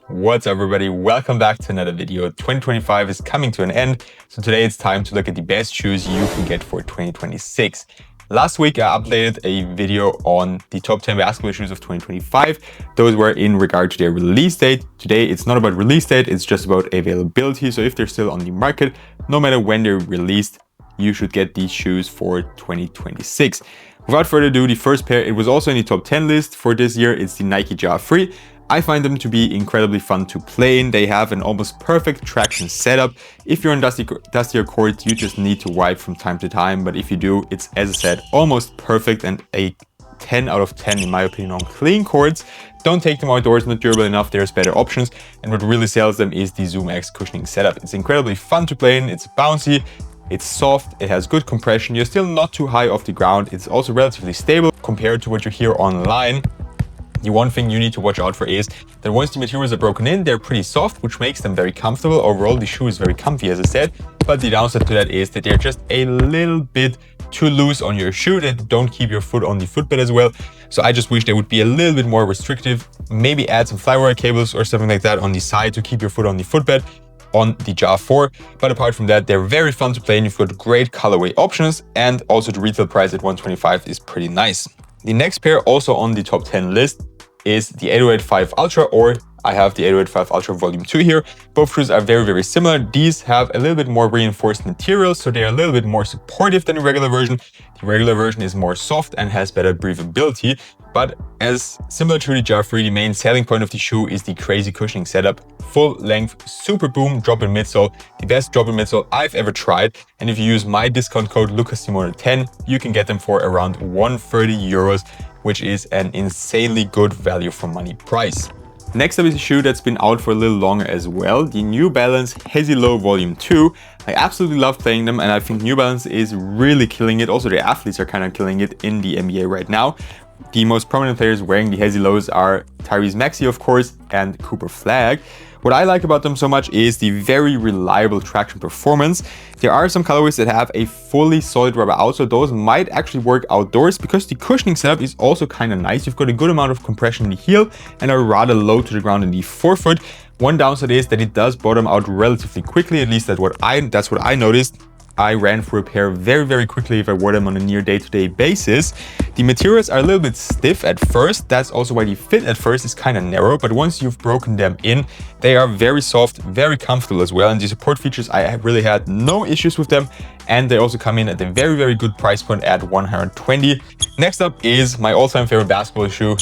What's up, everybody? Welcome back to another video. 2025 is coming to an end, so today it's time to look at the best shoes you can get for 2026. Last week I uploaded a video on the top 10 basketball shoes of 2025. Those were in regard to their release date. Today it's not about release date, it's just about availability. So if they're still on the market, no matter when they're released, you should get these shoes for 2026. Without further ado, the first pair, it was also in the top 10 list for this year. It's the Nike Ja Free. I find them to be incredibly fun to play in. They have an almost perfect traction setup. If you're on dustier courts, you just need to wipe from time to time. But if you do, it's, as I said, almost perfect and a 10 out of 10 in my opinion on clean courts. Don't take them outdoors, not durable enough, there's better options. And what really sells them is the Zoom X cushioning setup. It's incredibly fun to play in, it's bouncy, it's soft, it has good compression, you're still not too high off the ground, it's also relatively stable compared to what you hear online. The one thing you need to watch out for is that once the materials are broken in, they're pretty soft, which makes them very comfortable. Overall, the shoe is very comfy, as I said, but the downside to that is that they're just a little bit too loose on your shoe. They don't keep your foot on the footbed as well. So I just wish they would be a little bit more restrictive, maybe add some flywire cables or something like that on the side to keep your foot on the footbed on the Ja 4. But apart from that, they're very fun to play and you've got great colorway options, and also the retail price at $125 is pretty nice. The next pair also on the top 10 list is the 808 Ultra, or I have the 808 Ultra Volume 2 here. Both shoes are very similar. These have a little bit more reinforced materials, so they're a little bit more supportive than the regular version. The regular version is more soft and has better breathability, but as similar to the Ja Free, the main selling point of the shoe is the crazy cushioning setup. Full length, super boom drop-in midsole, the best drop-in midsole I've ever tried. And if you use my discount code LUCASSIMONE10, you can get them for around 130 euros, which is an insanely good value for money price. Next up is a shoe that's been out for a little longer as well, the New Balance Hazy Low Volume 2. I absolutely love playing them, and I think New Balance is really killing it. Also, the athletes are kind of killing it in the NBA right now. The most prominent players wearing the Hazy Lows are Tyrese Maxey, of course, and Cooper Flagg. What I like about them so much is the very reliable traction performance. There are some colorways that have a fully solid rubber outsole. Those might actually work outdoors because the cushioning setup is also kind of nice. You've got a good amount of compression in the heel and are rather low to the ground in the forefoot. One downside is that it does bottom out relatively quickly, at least that's what I noticed. I ran through a pair very quickly if I wore them on a near day-to-day basis. The materials are a little bit stiff at first. That's also why the fit at first is kind of narrow, but once you've broken them in, they are very soft, very comfortable as well. And the support features, I really had no issues with them. And they also come in at a very good price point at $120. Next up is my all-time favorite basketball shoe,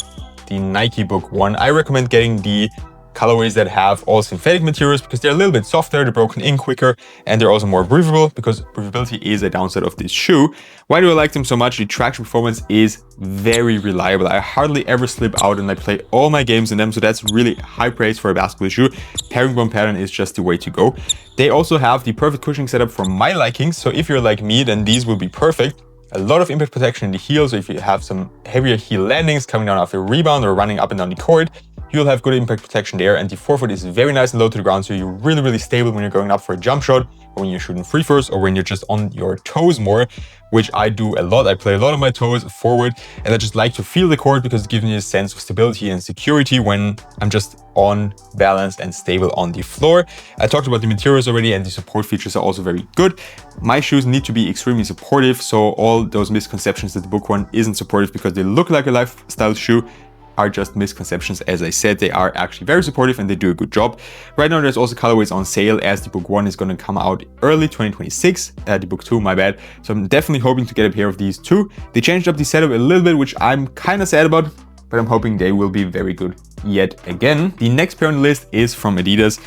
the Nike Book 1. I recommend getting the colorways that have all synthetic materials because they're a little bit softer, they're broken in quicker, and they're also more breathable because breathability is a downside of this shoe. Why do I like them so much? The traction performance is very reliable. I hardly ever slip out and I play all my games in them, so that's really high praise for a basketball shoe. Herringbone pattern is just the way to go. They also have the perfect cushioning setup for my likings, so if you're like me, then these will be perfect. A lot of impact protection in the heel, so if you have some heavier heel landings coming down after a rebound or running up and down the court, you'll have good impact protection there, and the forefoot is very nice and low to the ground, so you're really stable when you're going up for a jump shot, or when you're shooting free throws, or when you're just on your toes more, which I do a lot. I play a lot of my toes forward, and I just like to feel the court because it gives me a sense of stability and security when I'm just on balance and stable on the floor. I talked about the materials already, and the support features are also very good. My shoes need to be extremely supportive, so all those misconceptions that the Book 1 isn't supportive because they look like a lifestyle shoe are just misconceptions. As I said, they are actually very supportive and they do a good job. Right now there's also colorways on sale as the Book 1 is going to come out early 2026, the Book 2, my bad. So I'm definitely hoping to get a pair of these too. They changed up the setup a little bit, which I'm kind of sad about, but I'm hoping they will be very good yet again. The next pair on the list is from Adidas.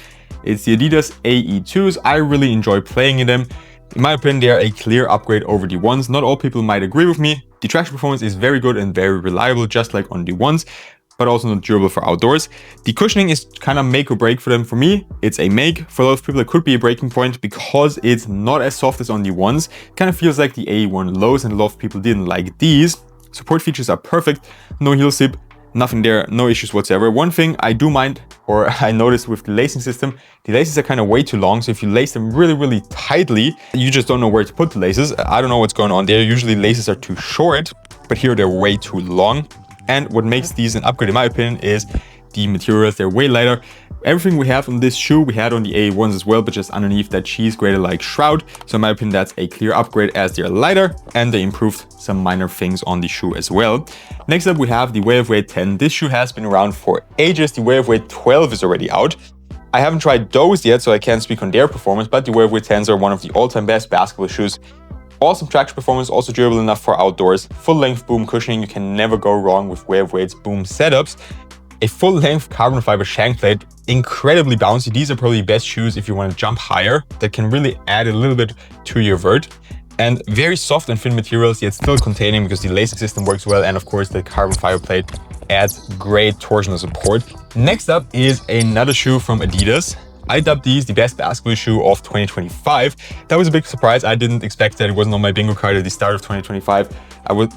It's the Adidas AE2s. I really enjoy playing in them. In my opinion, they are a clear upgrade over the ones. Not all people might agree with me. The traction performance is very good and very reliable, just like on the ones, but also not durable for outdoors. The cushioning is kind of make or break for them. For me, it's a make. For a lot of people, it could be a breaking point because it's not as soft as on the ones. It kind of feels like the AE1 lows, and a lot of people didn't like these. Support features are perfect, no heel sip, nothing there, no issues whatsoever. One thing I do mind, or I noticed with the lacing system, the laces are kind of way too long. So if you lace them really tightly, you just don't know where to put the laces. I don't know what's going on there. Usually laces are too short, but here they're way too long. And what makes these an upgrade in my opinion is the materials. They're way lighter. Everything we have on this shoe, we had on the A1s as well, but just underneath that cheese grater like shroud. So in my opinion, that's a clear upgrade as they're lighter and they improved some minor things on the shoe as well. Next up, we have the Way of Weight 10. This shoe has been around for ages. The Way of Weight 12 is already out. I haven't tried those yet, so I can't speak on their performance, but the Way of Weight 10s are one of the all-time best basketball shoes. Awesome traction performance, also durable enough for outdoors. Full-length boom cushioning, you can never go wrong with Way of Weight's boom setups. A full-length carbon fiber shank plate, incredibly bouncy. These are probably the best shoes if you want to jump higher. That can really add a little bit to your vert. And very soft and thin materials, yet still containing because the lacing system works well. And of course, the carbon fiber plate adds great torsional support. Next up is another shoe from Adidas. I dubbed these the best basketball shoe of 2025. That was a big surprise. I didn't expect that. It wasn't on my bingo card at the start of 2025.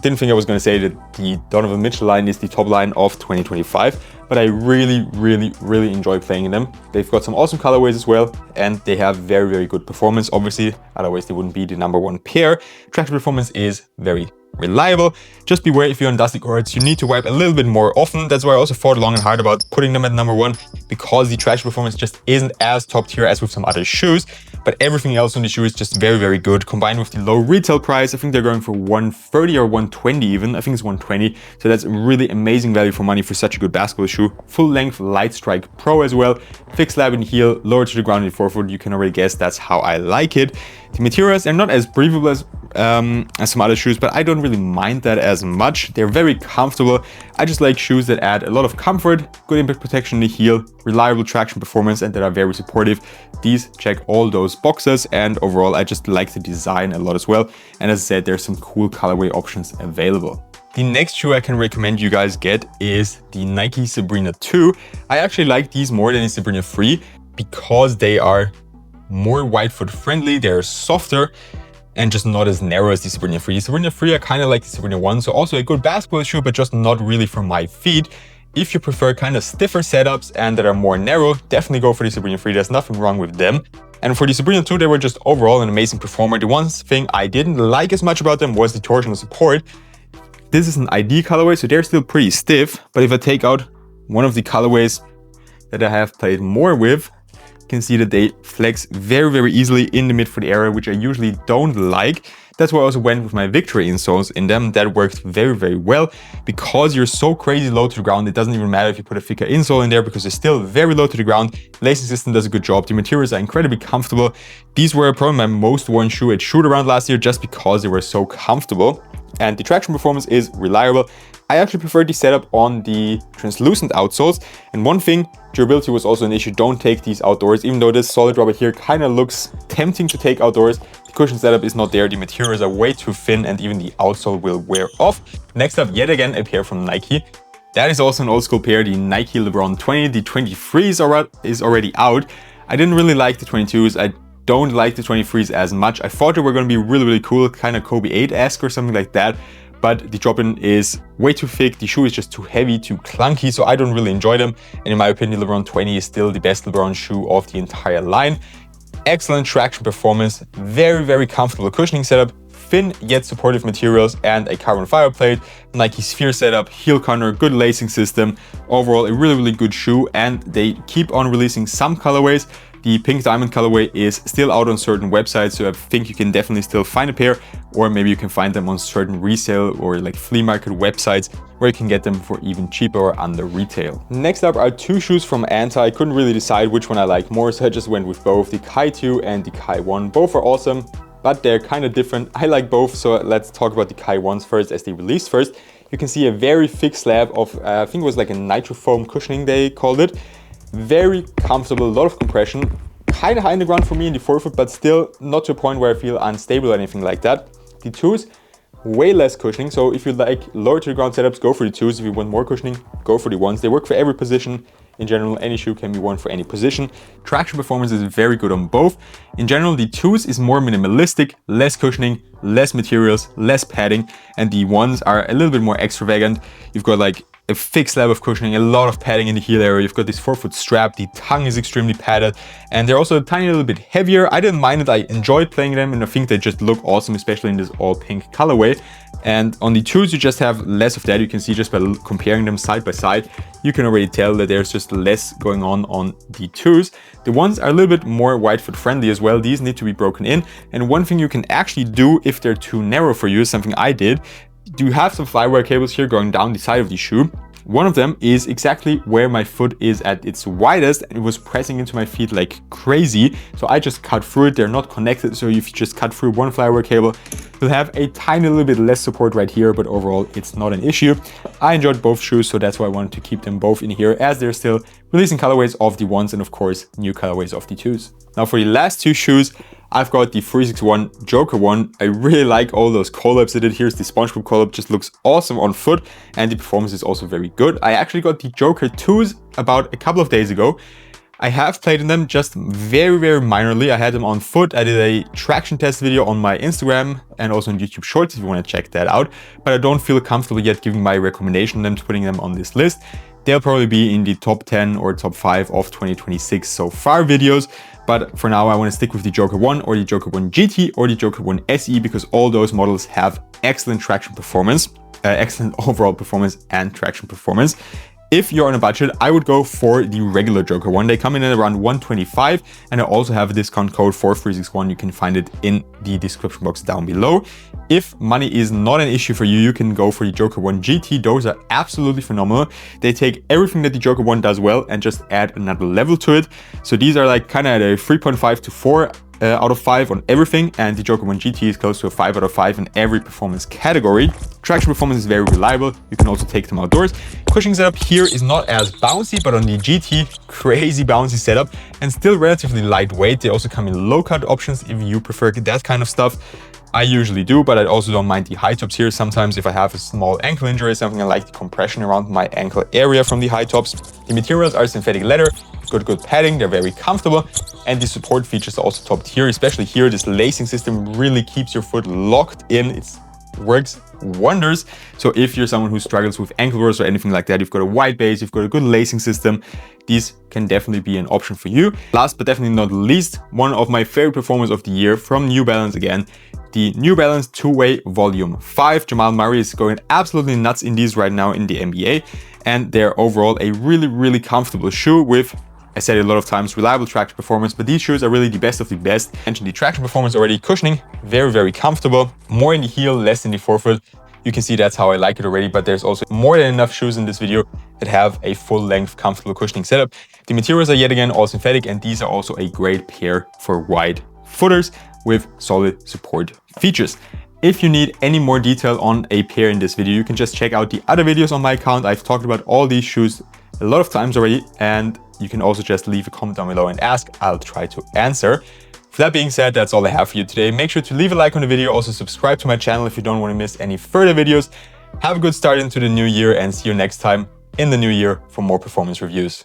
Didn't think I was going to say that the Donovan Mitchell line is the top line of 2025, but I really enjoy playing in them. They've got some awesome colorways as well, and they have very good performance. Obviously, otherwise they wouldn't be the #1 pair. Traction performance is very reliable. Just beware if you're on dusty courts, you need to wipe a little bit more often. That's why I also thought long and hard about putting them at #1, because the traction performance just isn't as top tier as with some other shoes. But everything else on the shoe is just very good. Combined with the low retail price, I think they're going for 130 or 120 even. I think it's 120. So that's really amazing value for money for such a good basketball shoe. Full length Light Strike Pro as well. Fixed slab in the heel, lower to the ground in the forefoot. You can already guess that's how I like it. The materials are not as breathable as some other shoes, but I don't really mind that as much. They're very comfortable. I just like shoes that add a lot of comfort, good impact protection in the heel, reliable traction performance, and that are very supportive. These check all those boxes, and overall I just like the design a lot as well. And as I said, there's some cool colorway options available. The next shoe I can recommend you guys get is the Nike Sabrina 2. I actually like these more than the Sabrina 3 because they are more wide foot friendly, they're softer, and just not as narrow as the Sabrina 3. The Sabrina 3 are kind of like the Sabrina 1, so also a good basketball shoe, but just not really for my feet. If you prefer kind of stiffer setups and that are more narrow, definitely go for the Sabrina 3. There's nothing wrong with them. And for the Sabrina 2, they were just overall an amazing performer. The one thing I didn't like as much about them was the torsional support. This is an ID colorway, so they're still pretty stiff. But if I take out one of the colorways that I have played more with, can see that they flex very easily in the midfoot area, which I usually don't like. That's why I also went with my Victory insoles in them. That worked very well because you're so crazy low to the ground. It doesn't even matter if you put a thicker insole in there because they're still very low to the ground. Lacing system does a good job. The materials are incredibly comfortable. These were probably my most worn shoe at shoot around last year just because they were so comfortable. And the traction performance is reliable. I actually prefer the setup on the translucent outsoles. And one thing, durability was also an issue. Don't take these outdoors, even though this solid rubber here kind of looks tempting to take outdoors. The cushion setup is not there. The materials are way too thin and even the outsole will wear off. Next up, yet again, a pair from Nike. That is also an old school pair, the Nike LeBron 20. The 23 is already out. I didn't really like the 22s. I don't like the 23s as much. I thought they were going to be really cool, kind of Kobe 8-esque or something like that. But the drop-in is way too thick, the shoe is just too heavy, too clunky, so I don't really enjoy them. And in my opinion, LeBron 20 is still the best LeBron shoe of the entire line. Excellent traction performance, very comfortable cushioning setup, thin yet supportive materials, and a carbon fiber plate, Nike Sphere setup, heel corner, good lacing system. Overall, a really good shoe, and they keep on releasing some colorways. The pink diamond colorway is still out on certain websites, so I think you can definitely still find a pair, or maybe you can find them on certain resale or like flea market websites where you can get them for even cheaper or under retail. Next up are two shoes from Anta. I couldn't really decide which one I like more, so I just went with both, the Kai 2 and the Kai 1. Both are awesome, but they're kind of different. I like both, so let's talk about the Kai 1s first as they released first. You can see a very thick slab of, I think it was like a nitro foam cushioning they called it. Very comfortable, a lot of compression, kind of high in the ground for me in the forefoot, but still not to a point where I feel unstable or anything like that. The 2s, way less cushioning, so if you like lower to the ground setups, go for the 2s. If you want more cushioning, go for the 1s. They work for every position. In general, any shoe can be worn for any position. Traction performance is very good on both. In general, the 2s is more minimalistic, less cushioning, less materials, less padding, and the 1s are a little bit more extravagant. You've got like a thick slab of cushioning, a lot of padding in the heel area. You've got this forefoot strap, the tongue is extremely padded, and they're also a tiny little bit heavier. I didn't mind it, I enjoyed playing them, and I think they just look awesome, especially in this all pink colorway. And on the 2s, you just have less of that. You can see just by comparing them side by side, you can already tell that there's just less going on the 2s. The 1s are a little bit more wide foot friendly as well. These need to be broken in. And one thing you can actually do if they're too narrow for you, something I did, you have some flywire cables here going down the side of the shoe. One of them is exactly where my foot is at its widest, and it was pressing into my feet like crazy. So I just cut through it. They're not connected. So if you just cut through one flywire cable, you'll have a tiny little bit less support right here, but overall it's not an issue. I enjoyed both shoes, so that's why I wanted to keep them both in here, as they're still releasing colorways of the 1s and of course new colorways of the 2s. Now for the last 2 shoes, I've got the 361 Joker one. I really like all those collabs they did. Here's the SpongeBob collab, just looks awesome on foot, and the performance is also very good. I actually got the Joker 2s about a couple of days ago. I have played in them just very minorly. I had them on foot. I did a traction test video on my Instagram and also on YouTube Shorts if you want to check that out. But I don't feel comfortable yet giving my recommendation on them, to putting them on this list. They'll probably be in the top 10 or top 5 of 2026 so far videos. But for now, I want to stick with the Joker 1 or the Joker 1 GT or the Joker 1 SE, because all those models have excellent traction performance, excellent overall performance and traction performance. If you're on a budget, I would go for the regular Joker one. They come in at around 125, and I also have a discount code for 361. You can find it in the description box down below. If money is not an issue for you, you can go for the Joker 1 GT. Those are absolutely phenomenal. They take everything that the Joker 1 does well and just add another level to it. So these are like kind of at a 3.5 to 4 out of 5 on everything, and the Joker 1 GT is close to a 5 out of 5 in every performance category. Traction performance is very reliable. You can also take them outdoors. Cushioning setup here is not as bouncy, but on the GT, crazy bouncy setup and still relatively lightweight. They also come in low cut options if you prefer that kind of stuff. I usually do, but I also don't mind the high tops here. Sometimes if I have a small ankle injury or something, I like the compression around my ankle area from the high tops. The materials are synthetic leather, good padding, they're very comfortable, and the support features are also top tier. Especially here, this lacing system really keeps your foot locked in. It works wonders. So if you're someone who struggles with ankle rolls or anything like that, you've got a wide base, you've got a good lacing system, these can definitely be an option for you. Last but definitely not least, one of my favorite performers of the year from New Balance again, the New Balance two-way Volume 5. Jamal Murray is going absolutely nuts in these right now in the NBA, and they're overall a really comfortable shoe with, I said it a lot of times, reliable traction performance, but these shoes are really the best of the best. I mentioned the traction performance already. Cushioning, very comfortable. More in the heel, less in the forefoot. You can see that's how I like it already, but there's also more than enough shoes in this video that have a full-length comfortable cushioning setup. The materials are yet again all synthetic, and these are also a great pair for wide footers with solid support features. If you need any more detail on a pair in this video, you can just check out the other videos on my account. I've talked about all these shoes a lot of times already, and you can also just leave a comment down below and ask. I'll try to answer. With that being said, that's all I have for you today. Make sure to leave a like on the video. Also subscribe to my channel if you don't want to miss any further videos. Have a good start into the new year, and see you next time in the new year for more performance reviews.